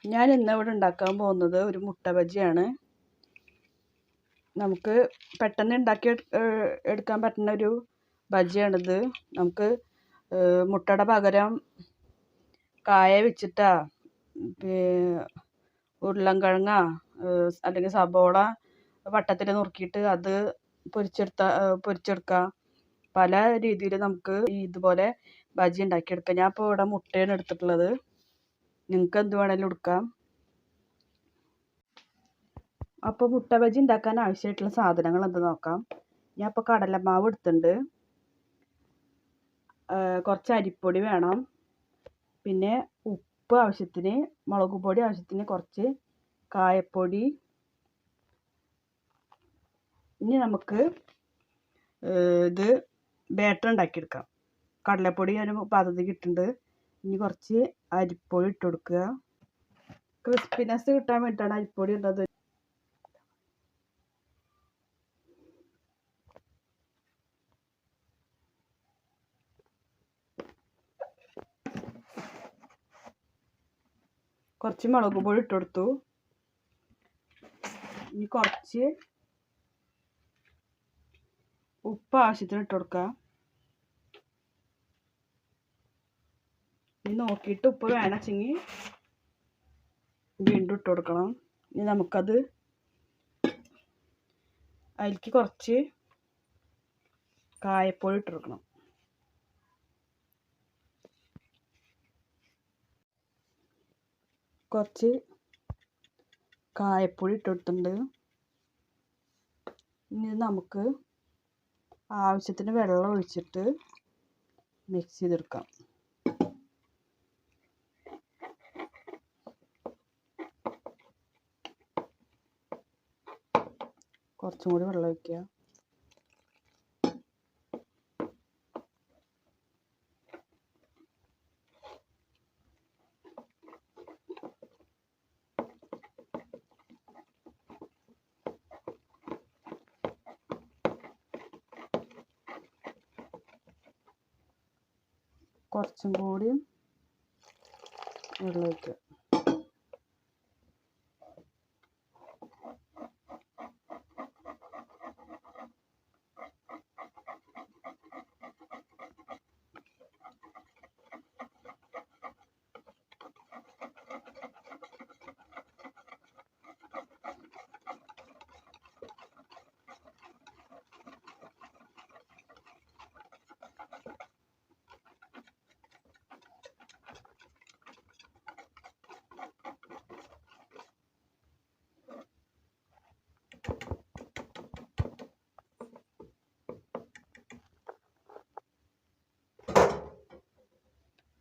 ഞാൻ ഇന്നിവിടെ ഉണ്ടാക്കാൻ പോകുന്നത് ഒരു മുട്ട ബജിയാണ്. നമുക്ക് പെട്ടെന്ന് ഉണ്ടാക്കി എടുക്കാൻ പറ്റുന്ന ഒരു ബജിയാണിത്. നമുക്ക് മുട്ടയുടെ പകരം കായ വെച്ചിട്ടാ, ഉരുളൻകിഴങ്ങ അല്ലെങ്കിൽ സബോള വട്ടത്തിൽ നുറുക്കിയിട്ട് അത് പൊരിച്ചെടുക്കാം. പല രീതിയിൽ നമുക്ക് ഇതുപോലെ ബജി ഉണ്ടാക്കിയെടുക്കാം. ഞാൻ ഇപ്പോൾ ഇവിടെ മുട്ടയാണ് എടുത്തിട്ടുള്ളത്. നിങ്ങൾക്ക് എന്ത് വേണമെങ്കിലും എടുക്കാം. അപ്പോൾ മുട്ട ബജി ഉണ്ടാക്കാൻ ആവശ്യമായിട്ടുള്ള സാധനങ്ങൾ എന്ത് നോക്കാം. ഞാൻ ഇപ്പോൾ കടലമാവ് എടുത്തിട്ടുണ്ട്, കുറച്ച് അരിപ്പൊടി വേണം, പിന്നെ ഉപ്പ് ആവശ്യത്തിന്, മുളക് പൊടി ആവശ്യത്തിന്, കുറച്ച് കായപ്പൊടി. ഇനി നമുക്ക് ഇത് ബാറ്റർ ഉണ്ടാക്കിയെടുക്കാം. കടലപ്പൊടി ഒരു പാത്രത്തിൽ ഇട്ടിട്ടുണ്ട്. ഇനി കുറച്ച് അരിപ്പൊടി ഇട്ട് കൊടുക്കുക. ക്രിസ്പിനെസ് കിട്ടാൻ വേണ്ടിയിട്ടാണ് അരിപ്പൊടി ഇട്ടത്. കുറച്ച് മുളക് പൊടി ഇട്ട് കൊടുത്തു. ഇനി കുറച്ച് ഉപ്പ് ആവശ്യത്തിന് ഇട്ട് കൊടുക്കുക. ഇനി നോക്കിയിട്ട് ഉപ്പ് വേണമെങ്കിൽ വീണ്ടും ഇട്ട് കൊടുക്കണം. ഇനി നമുക്കത് അതിലേക്ക് കുറച്ച് കായപ്പൊടി ഇട്ട് കൊടുക്കണം. കുറച്ച് കായപ്പൊടി ഇട്ട് കൊടുത്തിട്ടുണ്ട്. ഇനി നമുക്ക് ആവശ്യത്തിന് വെള്ളം ഒഴിച്ചിട്ട് മിക്സ് ചെയ്തെടുക്കാം. കുറച്ചും കൂടി വെള്ളം ഒഴിക്കുക. കുറച്ചും കൂടി വെള്ളം ഒഴിക്കുക.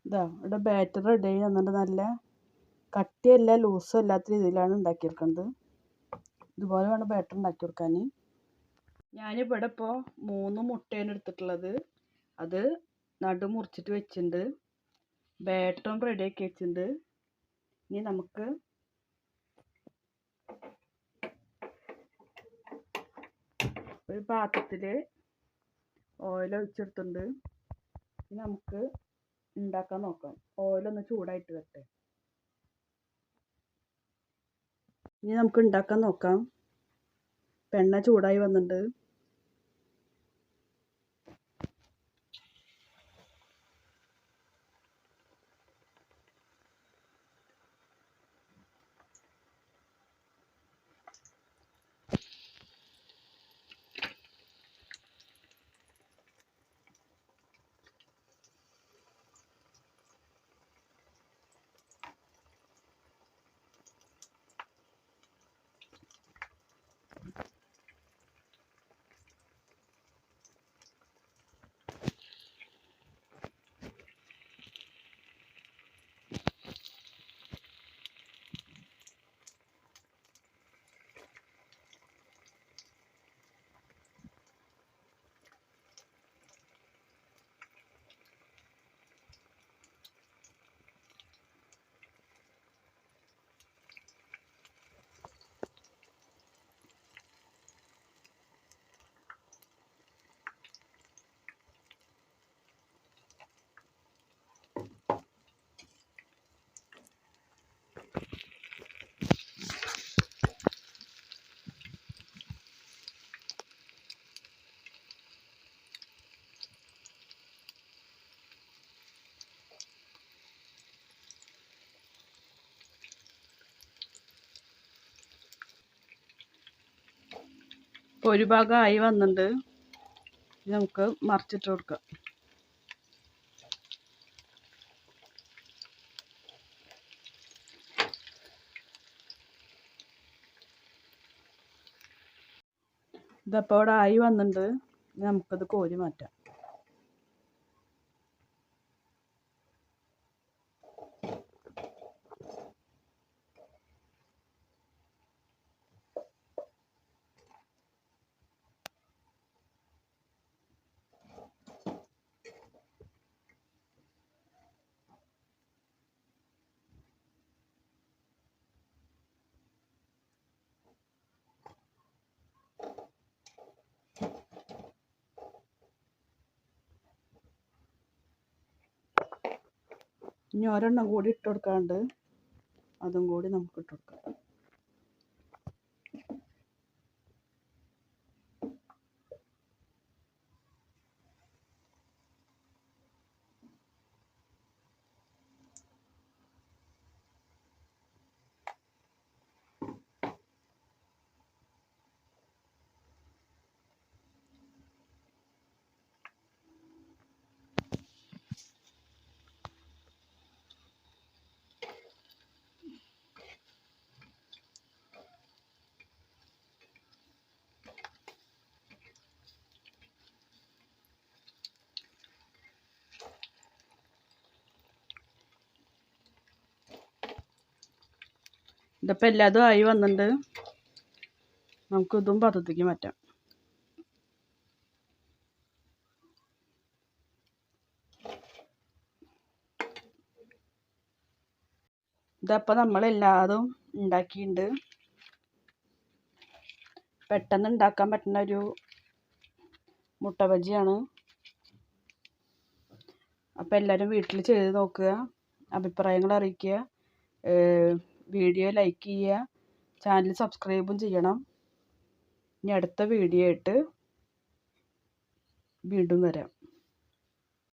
ഇതാ ഇവിടെ ബാറ്റർ റെഡി ആയി വന്നിട്ട് നല്ല കട്ടിയല്ല ലൂസും അല്ലാത്ത രീതിയിലാണ് ഉണ്ടാക്കിയെടുക്കുന്നത്. ഇതുപോലെ വേണം ബാറ്റർ ഉണ്ടാക്കി കൊടുക്കാൻ. ഞാനിവിടെ ഇപ്പോൾ 3 മുട്ടയാണ് എടുത്തിട്ടുള്ളത്. അത് നടു മുറിച്ചിട്ട് വെച്ചിട്ടുണ്ട്. ബാറ്ററും റെഡിയാക്കി വെച്ചിട്ടുണ്ട്. ഇനി നമുക്ക് ഒരു പാത്രത്തിൽ ഓയിൽ ഒഴിച്ചെടുത്തിട്ടുണ്ട്. ഇനി നമുക്ക് ഉണ്ടാക്കാൻ നോക്കാം. ഓയിലൊന്ന് ചൂടായിട്ട് വരട്ടെ. ഇനി നമുക്ക് ഉണ്ടാക്കാൻ നോക്കാം. എണ്ണ ചൂടായി വന്നിട്ടുണ്ട്. ഒരു ഭാഗമായി വന്നിട്ടുണ്ട്. നമുക്ക് മറിച്ചിട്ട് കൊടുക്കാം. ഇതപ്പോൾ ഇവിടെ ആയി വന്നിട്ടുണ്ട്. നമുക്കത് കോരി മാറ്റാം. ഇനി ഒരെണ്ണം കൂടി ഇട്ട് കൊടുക്കാണ്ട്, അതും കൂടി നമുക്ക് ഇട്ട് കൊടുക്കാം. ഇതിപ്പോൾ എല്ലാതും ആയി വന്നിട്ടുണ്ട്. നമുക്ക് ഇതും പാത്രത്തേക്ക് മാറ്റാം. ഇതപ്പോൾ നമ്മളെല്ലാതും ഉണ്ടാക്കിയിട്ടുണ്ട്. പെട്ടെന്ന് ഉണ്ടാക്കാൻ പറ്റുന്ന ഒരു മുട്ട ബജിയാണ്. അപ്പോൾ എല്ലാവരും വീട്ടിൽ ചെയ്ത് നോക്കുക, അഭിപ്രായങ്ങൾ അറിയിക്കുക, വീഡിയോ ലൈക്ക് ചെയ്യുക, ചാനൽ സബ്സ്ക്രൈബും ചെയ്യണം. ഇനി അടുത്ത വീഡിയോ ആയിട്ട് വീണ്ടും വരാം.